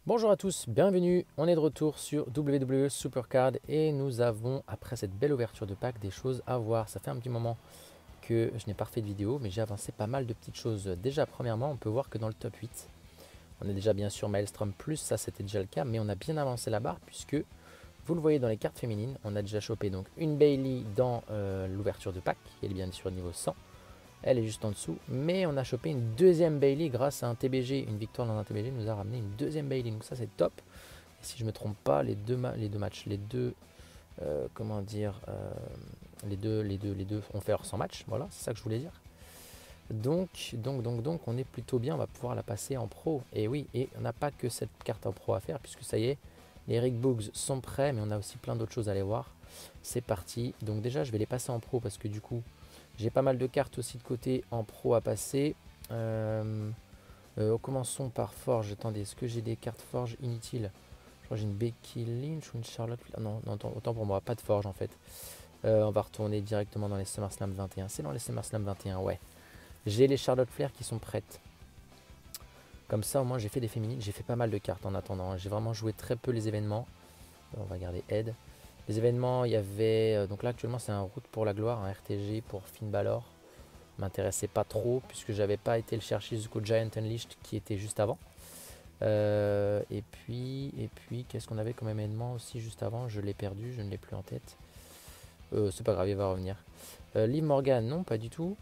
Bonjour à tous, bienvenue, on est de retour sur WWE Supercard et nous avons, après cette belle ouverture de pack, des choses à voir. Ça fait un petit moment que je n'ai pas refait de vidéo, mais j'ai avancé pas mal de petites choses. Déjà, premièrement, on peut voir que dans le top 8, on est déjà bien sûr Maelstrom Plus, ça c'était déjà le cas, mais on a bien avancé la barre puisque, vous le voyez dans les cartes féminines, on a déjà chopé donc une Bayley dans l'ouverture de pack, elle est bien sûr niveau 100. Elle est juste en dessous, mais on a chopé une deuxième Bayley grâce à un TBG, une victoire dans un TBG nous a ramené une deuxième Bayley, donc ça c'est top. Et si je me trompe pas, les deux matchs, comment dire, les deux ont fait leur 100 matchs, voilà, c'est ça que je voulais dire. Donc, on est plutôt bien, on va pouvoir la passer en pro. Et oui, et on n'a pas que cette carte en pro à faire, puisque ça y est, les Eric Boogs sont prêts, mais on a aussi plein d'autres choses à aller voir. C'est parti, donc déjà je vais les passer en pro, parce que du coup, j'ai pas mal de cartes aussi de côté en pro à passer. Commençons par Forge. Attendez, est-ce que j'ai des cartes Forge inutiles? Je crois que j'ai une Becky Lynch ou une Charlotte. Ah non, non, autant pour moi, pas de Forge en fait. On va retourner directement dans les SummerSlam 21. C'est dans les SummerSlam 21, ouais. J'ai les Charlotte Flair qui sont prêtes. Comme ça, au moins, j'ai fait des féminines. J'ai fait pas mal de cartes en attendant. J'ai vraiment joué très peu les événements. On va garder Ed. Les événements, il y avait... donc là, actuellement, c'est un Route pour la Gloire, un RTG pour Finn Balor. M'intéressait pas trop, puisque j'avais pas été le chercher jusqu'au Giant Unleashed qui était juste avant. Et puis qu'est-ce qu'on avait comme événement aussi juste avant? Je l'ai perdu, je ne l'ai plus en tête. C'est pas grave, il va revenir. Liv Morgan, non, pas du tout.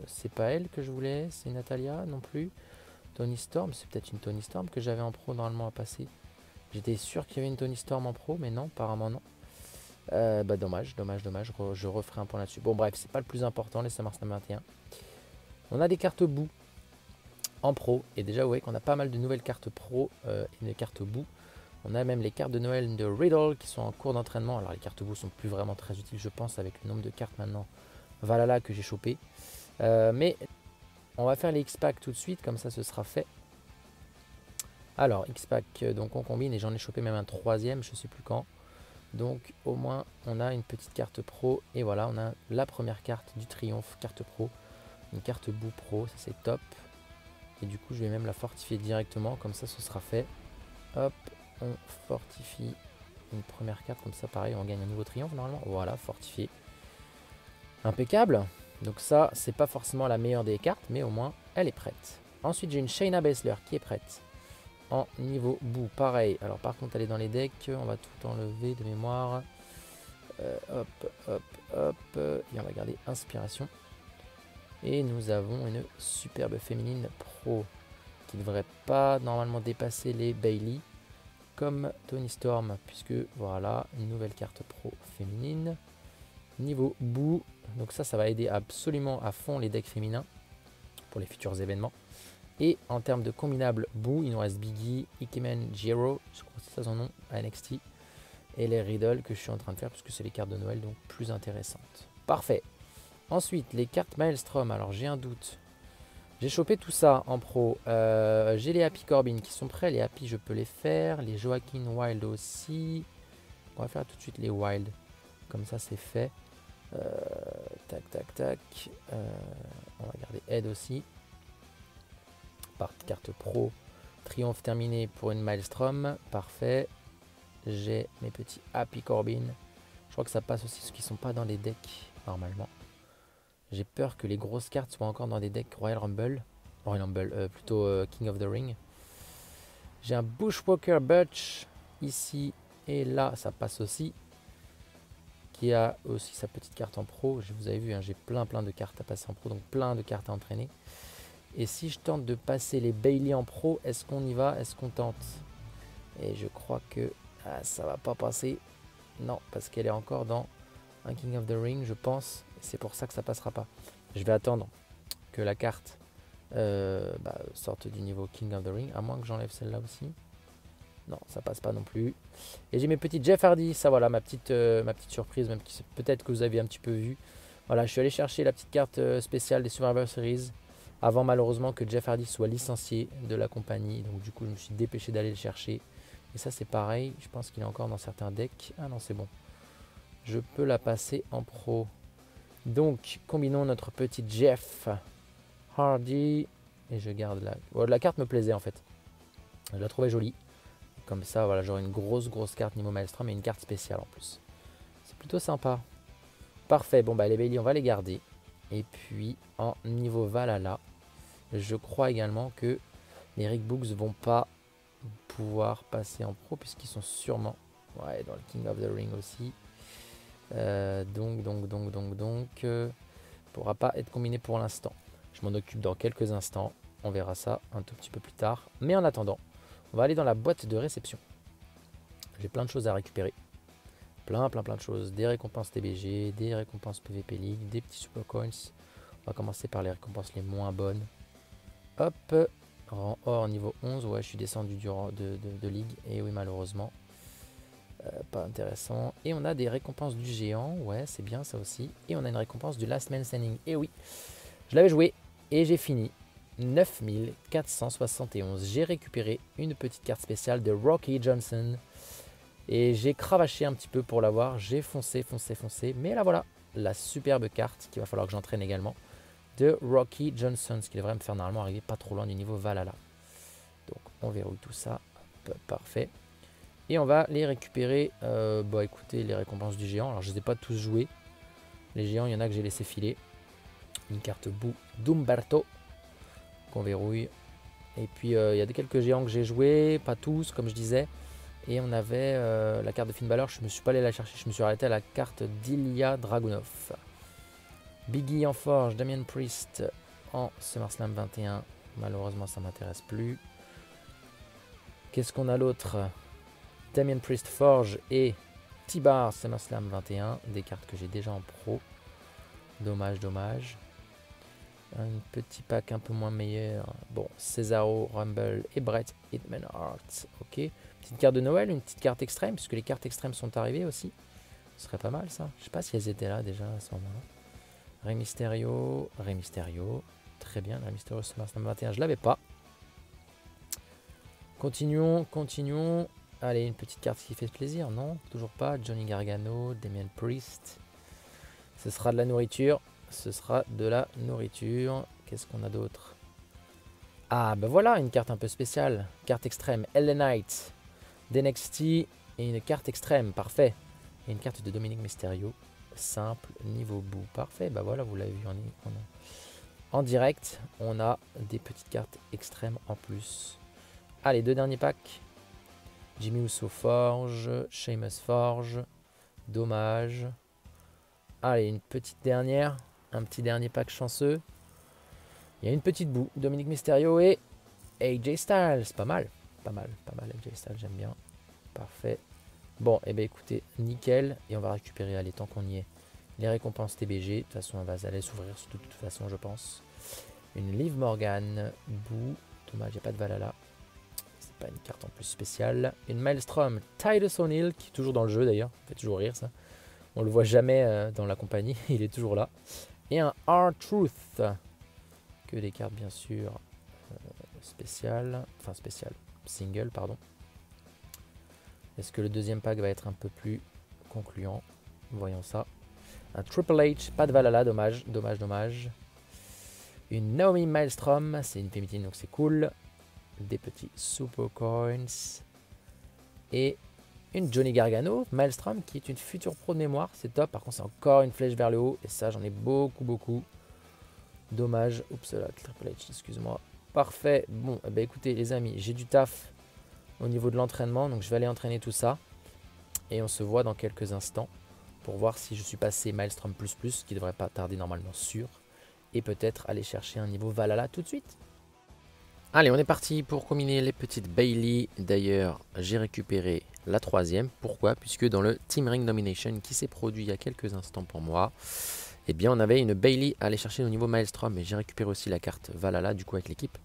C'est pas elle que je voulais, c'est Natalia non plus. Tony Storm, c'est peut-être une Tony Storm que j'avais en pro normalement à passer. J'étais sûr qu'il y avait une Tony Storm en pro, mais non, apparemment non. Bah dommage, je referai un point là-dessus. Bon bref, c'est pas le plus important, les SummerSlam 21. On a des cartes boue en pro, et déjà vous voyez qu'on a pas mal de nouvelles cartes pro et de cartes boue. On a même les cartes de Noël de Riddle qui sont en cours d'entraînement. Alors les cartes boue sont plus vraiment très utiles je pense avec le nombre de cartes maintenant Valhalla que j'ai chopé. Mais on va faire les X-Pack tout de suite, comme ça ce sera fait. Alors X-Pack, donc on combine et j'en ai chopé même un troisième, je sais plus quand. Donc au moins on a une petite carte pro et voilà on a la première carte du triomphe, carte pro, une carte boue pro, ça c'est top. Et du coup je vais même la fortifier directement, comme ça ce sera fait. Hop, on fortifie une première carte, comme ça pareil on gagne un nouveau triomphe normalement. Voilà, fortifié. Impeccable. Donc ça c'est pas forcément la meilleure des cartes, mais au moins elle est prête. Ensuite j'ai une Shayna Baszler qui est prête. En niveau boue, pareil. Alors par contre elle est dans les decks, on va tout enlever de mémoire. Hop, hop, hop. Et on va garder inspiration. Et nous avons une superbe féminine pro qui ne devrait pas normalement dépasser les Bayley comme Tony Storm, puisque voilà, une nouvelle carte pro féminine. Niveau boue, donc ça va aider absolument à fond les decks féminins pour les futurs événements. Et en termes de combinable boue, il nous reste Biggie, Ikemen, Jiro, je crois que c'est ça son nom, à NXT. Et les Riddle que je suis en train de faire puisque c'est les cartes de Noël, donc plus intéressantes. Parfait. Ensuite, les cartes Maelstrom, alors j'ai un doute. J'ai chopé tout ça en pro. J'ai les Happy Corbin qui sont prêts. Les Happy, je peux les faire. Les Joaquin Wild aussi. On va faire tout de suite les Wild. Comme ça, c'est fait. Tac, tac, tac. On va garder Ed aussi. Par carte pro. Triomphe terminé pour une Maelstrom. Parfait. J'ai mes petits Happy Corbin. Je crois que ça passe aussi ceux qui ne sont pas dans les decks normalement. J'ai peur que les grosses cartes soient encore dans des decks Royal Rumble. Plutôt King of the Ring. J'ai un Bushwalker Butch ici et là, ça passe aussi. Qui a aussi sa petite carte en pro. Vous avez vu, hein, j'ai plein de cartes à passer en pro, donc plein de cartes à entraîner. Et si je tente de passer les Bayley en pro, est-ce qu'on y va? Est-ce qu'on tente? Et je crois que ça va pas passer. Non, parce qu'elle est encore dans un King of the Ring, je pense. C'est pour ça que ça passera pas. Je vais attendre que la carte sorte du niveau King of the Ring, à moins que j'enlève celle-là aussi. Non, ça passe pas non plus. Et j'ai mes petits Jeff Hardy, ça voilà, ma petite surprise, même peut-être que vous avez un petit peu vu. Voilà, je suis allé chercher la petite carte spéciale des Survivor Series, avant malheureusement que Jeff Hardy soit licencié de la compagnie. Donc du coup, je me suis dépêché d'aller le chercher. Et ça, c'est pareil, je pense qu'il est encore dans certains decks. Ah non, c'est bon. Je peux la passer en pro. Donc, combinons notre petit Jeff Hardy. Et je garde la... la carte me plaisait en fait. Je la trouvais jolie. Comme ça, voilà, j'aurai une grosse carte niveau Maelstrom et une carte spéciale en plus. C'est plutôt sympa. Parfait, bon bah les Bailey, on va les garder. Et puis en niveau Valhalla, je crois également que les Rick Books vont pas pouvoir passer en pro puisqu'ils sont sûrement ouais, dans le King of the Ring aussi. Donc, pourra pas être combiné pour l'instant. Je m'en occupe dans quelques instants. On verra ça un tout petit peu plus tard. Mais en attendant, on va aller dans la boîte de réception. J'ai plein de choses à récupérer. Plein de choses. Des récompenses TBG, des récompenses PVP League, des petits super coins. On va commencer par les récompenses les moins bonnes. Hop, rang or niveau 11. Ouais, je suis descendu du rang de ligue. Et oui, malheureusement. Pas intéressant. Et on a des récompenses du géant. Ouais, c'est bien ça aussi. Et on a une récompense du Last Man Standing. Et oui, je l'avais joué et j'ai fini. 9471. J'ai récupéré une petite carte spéciale de Rocky Johnson. Et j'ai cravaché un petit peu pour l'avoir. J'ai foncé. Mais là voilà, la superbe carte qu'il va falloir que j'entraîne également. De Rocky Johnson. Ce qui devrait me faire normalement arriver pas trop loin du niveau Valhalla. Donc on verrouille tout ça. Hop, parfait. Et on va les récupérer. Bah écoutez, les récompenses du géant. Alors je ne les ai pas tous joués. Les géants, il y en a que j'ai laissé filer. Une carte boue d'Umberto. Qu'on verrouille. Et puis il y a quelques géants que j'ai joués. Pas tous, comme je disais. Et on avait la carte de Finn Balor, je ne me suis pas allé la chercher, je me suis arrêté à la carte d'Ilya Dragunov. Biggie en forge, Damien Priest en SummerSlam 21. Malheureusement, ça ne m'intéresse plus. Qu'est-ce qu'on a l'autre? Damien Priest forge et T-Bar SummerSlam 21. Des cartes que j'ai déjà en pro. Dommage. Un petit pack un peu moins meilleur. Bon, Cesaro, Rumble et Bret Hitman Hart. Ok. Petite carte de Noël, une petite carte extrême, puisque les cartes extrêmes sont arrivées aussi. Ce serait pas mal ça. Je sais pas si elles étaient là déjà à ce moment-là. Rey Mysterio. Très bien, Rey Mysterio SummerSlam 21, je l'avais pas. Continuons. Allez, une petite carte qui fait plaisir, non? Toujours pas. Johnny Gargano, Damien Priest. Ce sera de la nourriture. Qu'est-ce qu'on a d'autre? Ah, ben voilà, une carte un peu spéciale. Carte extrême, LA Knight d'NXT et une carte extrême, parfait. Et une carte de Dominic Mysterio, simple, niveau bout, parfait. Bah voilà, vous l'avez vu en direct. On a des petites cartes extrêmes en plus. Allez, deux derniers packs. Jimmy Uso forge, Sheamus forge, dommage. Allez, une petite dernière, un petit dernier pack chanceux. Il y a une petite boue, Dominic Mysterio et AJ Styles, pas mal AJ Styles, j'aime bien. Parfait. Bon, et bien écoutez, nickel. Et on va récupérer, allez, tant qu'on y est, les récompenses TBG. De toute façon, elle va aller s'ouvrir de toute façon, je pense. Une Liv Morgan, boue. Dommage, il n'y a pas de Valhalla. C'est pas une carte en plus spéciale. Une Maelstrom, Titus O'Neil, qui est toujours dans le jeu d'ailleurs. Ça fait toujours rire ça. On le voit jamais dans la compagnie, il est toujours là. Et un R-Truth. Que des cartes bien sûr spéciales. Enfin spéciales. Single, pardon. Est-ce que le deuxième pack va être un peu plus concluant? Voyons ça. Un Triple H, pas de Valhalla, dommage. Une Naomi Maelstrom, c'est une féminine donc c'est cool. Des petits Super Coins. Et une Johnny Gargano, Maelstrom, qui est une future pro de mémoire. C'est top, par contre c'est encore une flèche vers le haut. Et ça j'en ai beaucoup. Dommage. Oups là, Triple H, excuse-moi. Parfait. Bon, eh ben, écoutez les amis, j'ai du taf au niveau de l'entraînement, donc je vais aller entraîner tout ça. Et on se voit dans quelques instants pour voir si je suis passé Maelstrom++, qui devrait pas tarder normalement sûr. Et peut-être aller chercher un niveau Valhalla tout de suite. Allez, on est parti pour combiner les petites Bailey. D'ailleurs, j'ai récupéré la troisième. Pourquoi? Puisque dans le Team Ring Nomination qui s'est produit il y a quelques instants pour moi, eh bien on avait une Bailey à aller chercher au niveau Maelstrom. Et j'ai récupéré aussi la carte Valhalla du coup avec l'équipe.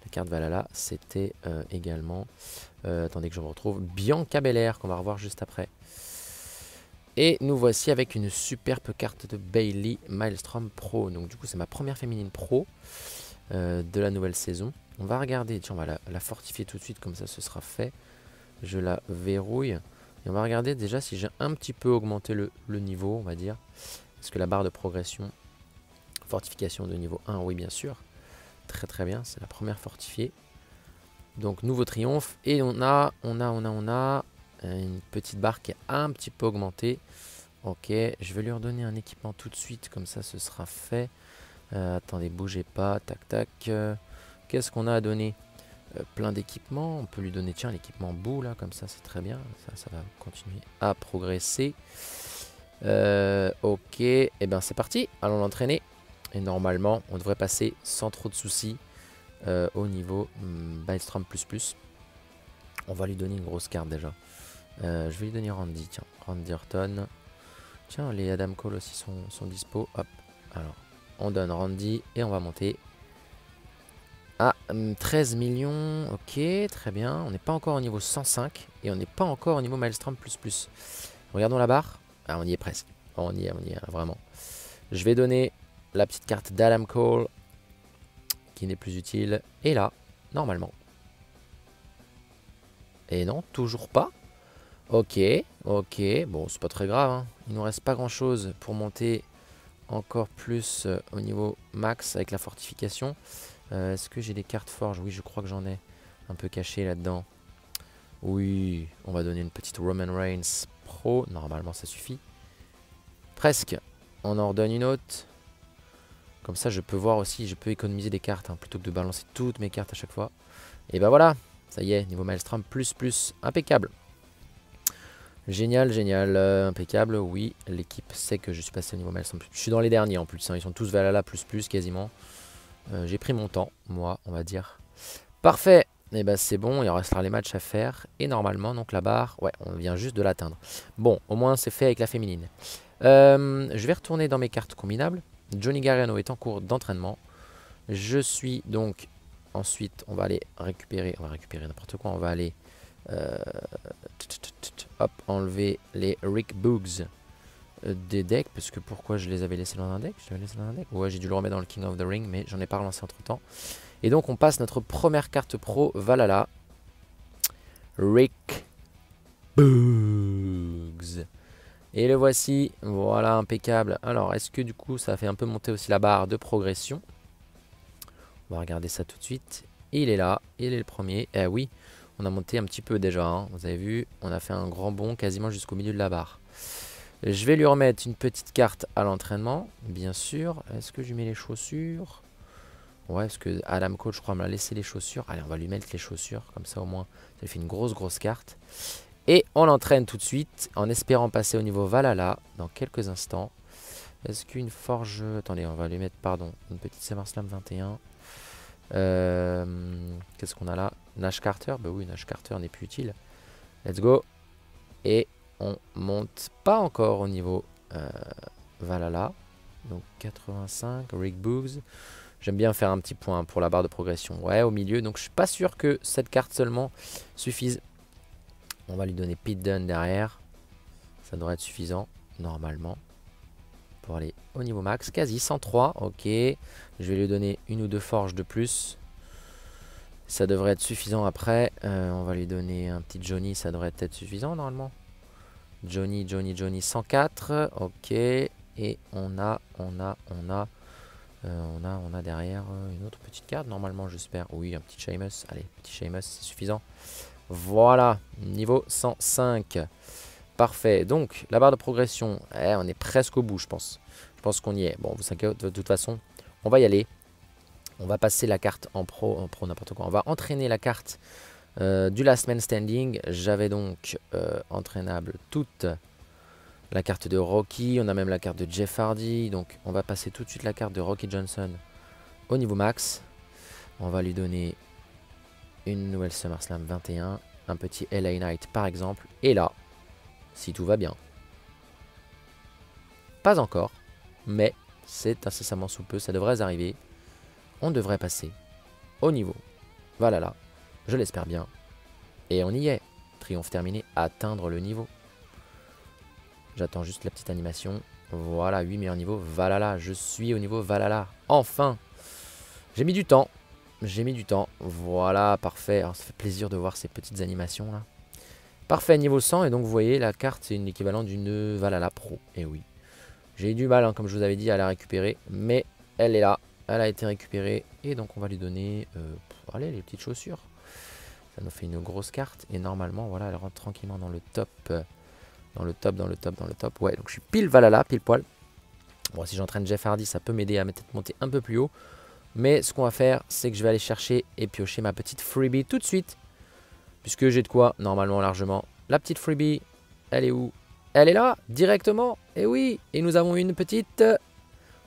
La carte Valhalla, c'était également, attendez que je me retrouve, Bianca Belair qu'on va revoir juste après. Et nous voici avec une superbe carte de Bailey Maelstrom Pro. Donc du coup c'est ma première féminine pro de la nouvelle saison. On va regarder, tiens, on va la fortifier tout de suite, comme ça ce sera fait. Je la verrouille. Et on va regarder déjà si j'ai un petit peu augmenté le niveau, on va dire. Est-ce que la barre de progression, fortification de niveau 1, oui bien sûr. Très bien, c'est la première fortifiée. Donc nouveau triomphe. Et on a une petite barre qui est un petit peu augmentée. Ok, je vais lui redonner un équipement tout de suite, comme ça ce sera fait. Attendez, bougez pas, tac tac. Qu'est-ce qu'on a à donner? Plein d'équipements. On peut lui donner, tiens, l'équipement boue là, comme ça c'est très bien. Ça va continuer à progresser. Ok, et bien c'est parti, allons l'entraîner. Et normalement, on devrait passer sans trop de soucis au niveau Maelstrom++. On va lui donner une grosse carte déjà. Je vais lui donner Randy, tiens, Randy Orton. Tiens, les Adam Cole aussi sont dispo. Hop, alors, on donne Randy et on va monter à 13 millions. Ok, très bien. On n'est pas encore au niveau 105 et on n'est pas encore au niveau Maelstrom++. Regardons la barre. Ah, on y est presque. On y est, vraiment. Je vais donner la petite carte d'Adam Cole qui n'est plus utile. Et là, normalement. Et non, toujours pas. Ok, ok. Bon, c'est pas très grave, hein. Il nous reste pas grand chose pour monter encore plus au niveau max avec la fortification. Est-ce que j'ai des cartes forges? Oui, je crois que j'en ai un peu caché là-dedans. Oui, on va donner une petite Roman Reigns Pro. Normalement, ça suffit. Presque. On en redonne une autre. Comme ça, je peux voir aussi, je peux économiser des cartes hein, plutôt que de balancer toutes mes cartes à chaque fois. Et ben voilà, ça y est, niveau Maelstrom++, impeccable. Génial, génial, impeccable, oui, l'équipe sait que je suis passé au niveau Maelstrom++. Je suis dans les derniers en plus, hein, ils sont tous Valhalla++ quasiment. J'ai pris mon temps, moi, on va dire. Parfait, et ben c'est bon, il restera les matchs à faire. Et normalement, donc la barre, ouais, on vient juste de l'atteindre. Bon, au moins c'est fait avec la féminine. Je vais retourner dans mes cartes combinables. Johnny Gargano est en cours d'entraînement. Je suis donc... Ensuite, on va aller récupérer... On va récupérer n'importe quoi. On va aller... hop, enlever les Rick Boogs des decks. Parce que pourquoi je les avais laissés dans un deck? Je les avais laissés dans un deck. Ouais, j'ai dû le remettre dans le King of the Ring. Mais j'en ai pas relancé entre temps. Et donc, on passe notre première carte pro Valhalla. Rick Boogs. Et le voici, voilà, impeccable. Alors, est-ce que du coup, ça fait un peu monter aussi la barre de progression? On va regarder ça tout de suite. Il est là, il est le premier. Eh oui, on a monté un petit peu déjà, hein. Vous avez vu, on a fait un grand bond quasiment jusqu'au milieu de la barre. Je vais lui remettre une petite carte à l'entraînement, bien sûr. Est-ce que je lui mets les chaussures? Ouais, parce que Adam Cole, je crois, m'a laissé les chaussures. Allez, on va lui mettre les chaussures, comme ça au moins, ça lui fait une grosse carte. Et on l'entraîne tout de suite en espérant passer au niveau Valhalla dans quelques instants. Est-ce qu'une forge... Attendez, on va lui mettre, pardon, une petite SummerSlam 21. Qu'est-ce qu'on a là? Nash Carter? Bah oui, Nash Carter n'est plus utile. Let's go. Et on monte pas encore au niveau Valhalla. Donc 85, Rick Boogs. J'aime bien faire un petit point pour la barre de progression. Ouais, au milieu. Donc je suis pas sûr que cette carte seulement suffise. On va lui donner Pete Dunne derrière. Ça devrait être suffisant, normalement. Pour aller au niveau max. Quasi 103. Ok. Je vais lui donner une ou deux forges de plus. Ça devrait être suffisant après. On va lui donner un petit Johnny. Ça devrait être suffisant, normalement. Johnny, 104. Ok. Et on a derrière une autre petite carte, normalement, j'espère. Oui, un petit Sheamus. Allez, petit Sheamus, c'est suffisant. Voilà, niveau 105. Parfait. Donc, la barre de progression, on est presque au bout, je pense. Je pense qu'on y est. Bon, vous inquiétez, de toute façon, on va y aller. On va passer la carte en pro n'importe quoi. On va entraîner la carte du Last Man Standing. J'avais donc entraînable toute la carte de Rocky. On a même la carte de Jeff Hardy. Donc, on va passer tout de suite la carte de Rocky Johnson au niveau max. On va lui donner une nouvelle SummerSlam 21, un petit LA Knight par exemple, et là, si tout va bien, pas encore, mais c'est incessamment sous peu, ça devrait arriver, on devrait passer au niveau, voilà là, je l'espère bien, et on y est, triomphe terminé, atteindre le niveau, j'attends juste la petite animation, voilà, 8 meilleurs niveaux, Valhalla, je suis au niveau Valhalla, enfin, j'ai mis du temps, voilà, parfait. Alors, ça fait plaisir de voir ces petites animations là. Parfait, niveau 100, et donc vous voyez, la carte c'est une équivalent d'une Valhalla Pro. Et oui, j'ai eu du mal, hein, comme je vous avais dit, à la récupérer, mais elle est là, elle a été récupérée, et donc on va lui donner, allez, les petites chaussures. Ça nous fait une grosse carte. Et normalement, voilà, elle rentre tranquillement dans le top. Dans le top. Ouais, donc je suis pile Valhalla, pile poil. Bon, si j'entraîne Jeff Hardy, ça peut m'aider à peut-être monter un peu plus haut. Mais ce qu'on va faire, c'est que je vais aller chercher et piocher ma petite freebie tout de suite. Puisque j'ai de quoi, normalement, largement. La petite freebie, elle est où? Elle est là, directement. Et oui, et nous avons une petite...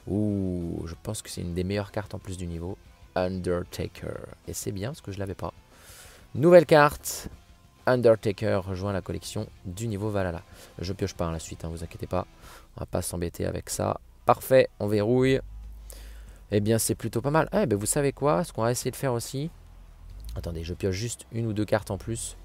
Ouh, je pense que c'est une des meilleures cartes en plus du niveau. Undertaker. Et c'est bien, parce que je l'avais pas. Nouvelle carte. Undertaker rejoint la collection du niveau Valhalla. Je pioche pas la suite, hein, vous inquiétez pas. On va pas s'embêter avec ça. Parfait, on verrouille. Eh bien, c'est plutôt pas mal. Eh ben, vous savez quoi? Ce qu'on va essayer de faire aussi... Attendez, je pioche juste une ou deux cartes en plus.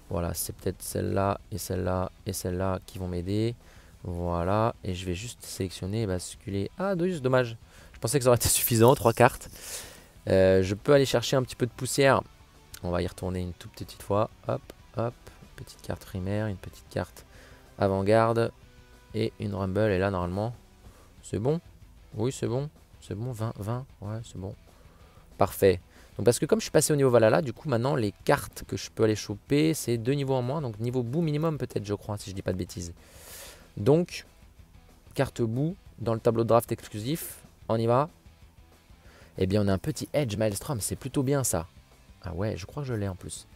Voilà, c'est peut-être celle-là et celle-là et celle-là qui vont m'aider. Voilà, et je vais juste sélectionner et basculer. Ah, juste dommage. Je pensais que ça aurait été suffisant, 3 cartes. Je peux aller chercher un petit peu de poussière. On va y retourner une toute petite fois. Hop, hop. Petite carte primaire, une petite carte avant-garde et une rumble. Et là, normalement, c'est bon. Oui, c'est bon. C'est bon, 20, 20. Ouais, c'est bon. Parfait. Donc parce que comme je suis passé au niveau Valhalla, du coup maintenant les cartes que je peux aller choper, c'est 2 niveaux en moins. Donc niveau bout minimum peut-être, je crois, si je dis pas de bêtises. Donc, carte bout dans le tableau de draft exclusif. On y va. Eh bien on a un petit Edge Maelstrom, c'est plutôt bien ça. Ah ouais, je crois que je l'ai en plus.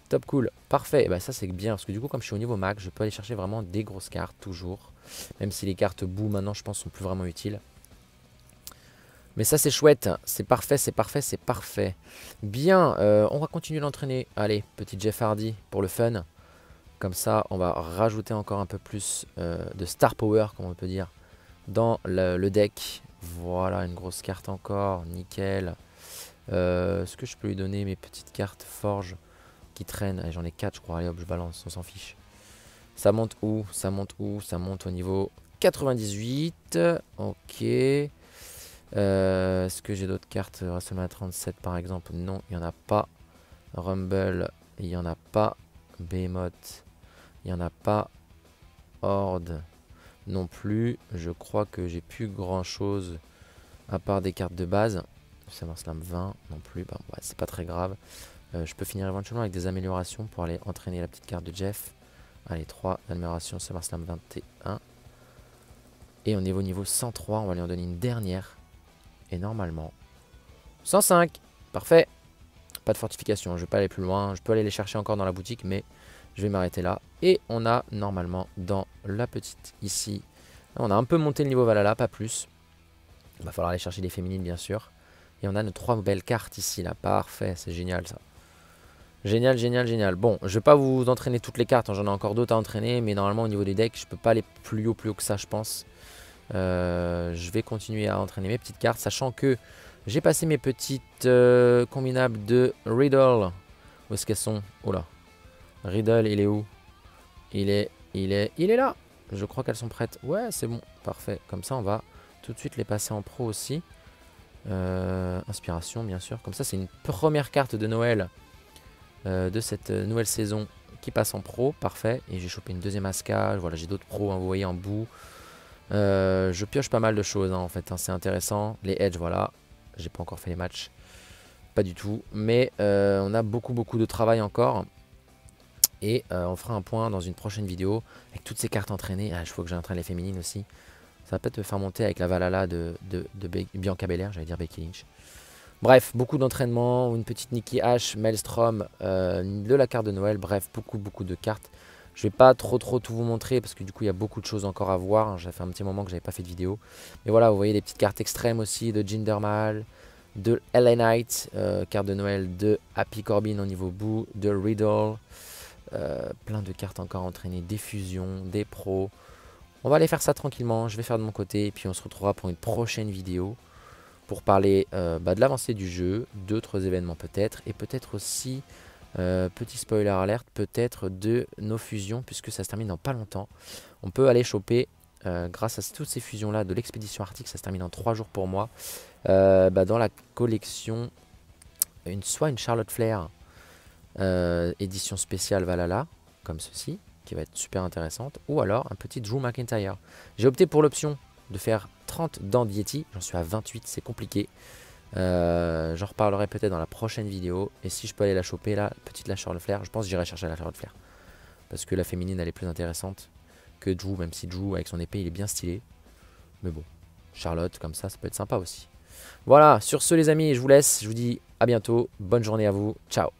Top cool, parfait. Et bah ça c'est bien parce que du coup comme je suis au niveau max, je peux aller chercher vraiment des grosses cartes toujours. Même si les cartes bout maintenant je pense sont plus vraiment utiles. Mais ça c'est chouette, c'est parfait, c'est parfait, c'est parfait. Bien, on va continuer d'entraîner. Allez, petit Jeff Hardy pour le fun. Comme ça, on va rajouter encore un peu plus de star power, comme on peut dire, dans le deck. Voilà, une grosse carte encore, nickel. Est-ce que je peux lui donner mes petites cartes forge qui traînent? J'en ai 4 je crois, allez hop, je balance, on s'en fiche. Ça monte où? Ça monte où? Ça monte au niveau 98. Ok. Est-ce que j'ai d'autres cartes? WrestleMania 37 par exemple? Non, il n'y en a pas. Rumble, il n'y en a pas. Behemoth, il n'y en a pas. Horde non plus. Je crois que j'ai plus grand chose à part des cartes de base. SummerSlam 20 non plus. Bah, ouais, c'est pas très grave. Je peux finir éventuellement avec des améliorations pour aller entraîner la petite carte de Jeff. Allez, 3 améliorations SummerSlam 21. Et au niveau 103, on va lui en donner une dernière. Et normalement, 105. Parfait. Pas de fortification. Je vais pas aller plus loin. Je peux aller les chercher encore dans la boutique, mais je vais m'arrêter là. Et on a normalement dans la petite ici. On a un peu monté le niveau Valhalla, pas plus. Il va falloir aller chercher des féminines, bien sûr. Et on a nos 3 belles cartes ici, là. Parfait. C'est génial, ça. Génial, génial, génial. Bon, je vais pas vous entraîner toutes les cartes. J'en ai encore d'autres à entraîner. Mais normalement, au niveau des decks, je peux pas aller plus haut que ça, je pense. Je vais continuer à entraîner mes petites cartes, sachant que j'ai passé mes petites combinables de Riddle. Où est-ce qu'elles sont? Oh là. Riddle, il est où? Il est là. Je crois qu'elles sont prêtes. Ouais, c'est bon. Parfait. Comme ça, on va tout de suite les passer en pro aussi. Inspiration, bien sûr. Comme ça, c'est une première carte de Noël de cette nouvelle saison qui passe en pro. Parfait. Et j'ai chopé une deuxième Aska. Voilà, j'ai d'autres pros, hein, vous voyez, en bout. Je pioche pas mal de choses, hein, en fait. Hein, c'est intéressant. Les edge, voilà. J'ai pas encore fait les matchs. Pas du tout. Mais on a beaucoup de travail encore. Et on fera un point dans une prochaine vidéo avec toutes ces cartes entraînées. Ah, il faut que j'entraîne les féminines aussi. Ça va peut-être te faire monter avec la Valhalla de Bianca Belair, j'allais dire Becky Lynch. Bref, beaucoup d'entraînement, une petite Nikki H, Maelstrom, de la carte de Noël. Bref, beaucoup de cartes. Je vais pas trop tout vous montrer parce que du coup il y a beaucoup de choses encore à voir. Ça fait un petit moment que j'avais pas fait de vidéo. Mais voilà, vous voyez des petites cartes extrêmes aussi de Jinder Mahal, de LA Knight, carte de Noël de Happy Corbin au niveau bout, de Riddle. Plein de cartes encore entraînées, des fusions, des pros. On va aller faire ça tranquillement, je vais faire de mon côté et puis on se retrouvera pour une prochaine vidéo pour parler de l'avancée du jeu, d'autres événements peut-être, et peut-être aussi, petit spoiler alert, peut-être de nos fusions puisque ça se termine dans pas longtemps. On peut aller choper, grâce à toutes ces fusions là de l'expédition arctique, ça se termine en 3 jours pour moi, dans la collection, soit une Charlotte Flair, édition spéciale Valhalla, comme ceci, qui va être super intéressante, ou alors un petit Drew McIntyre. J'ai opté pour l'option de faire 30 dents Yeti, j'en suis à 28, c'est compliqué. J'en reparlerai peut-être dans la prochaine vidéo. Et si je peux aller la choper, la petite la Charlotte Flair, je pense que j'irai chercher la Charlotte Flair. Parce que la féminine, elle est plus intéressante que Drew, même si Drew, avec son épée, il est bien stylé. Mais bon, Charlotte, comme ça peut être sympa aussi. Voilà, sur ce les amis, je vous laisse. Je vous dis à bientôt. Bonne journée à vous. Ciao.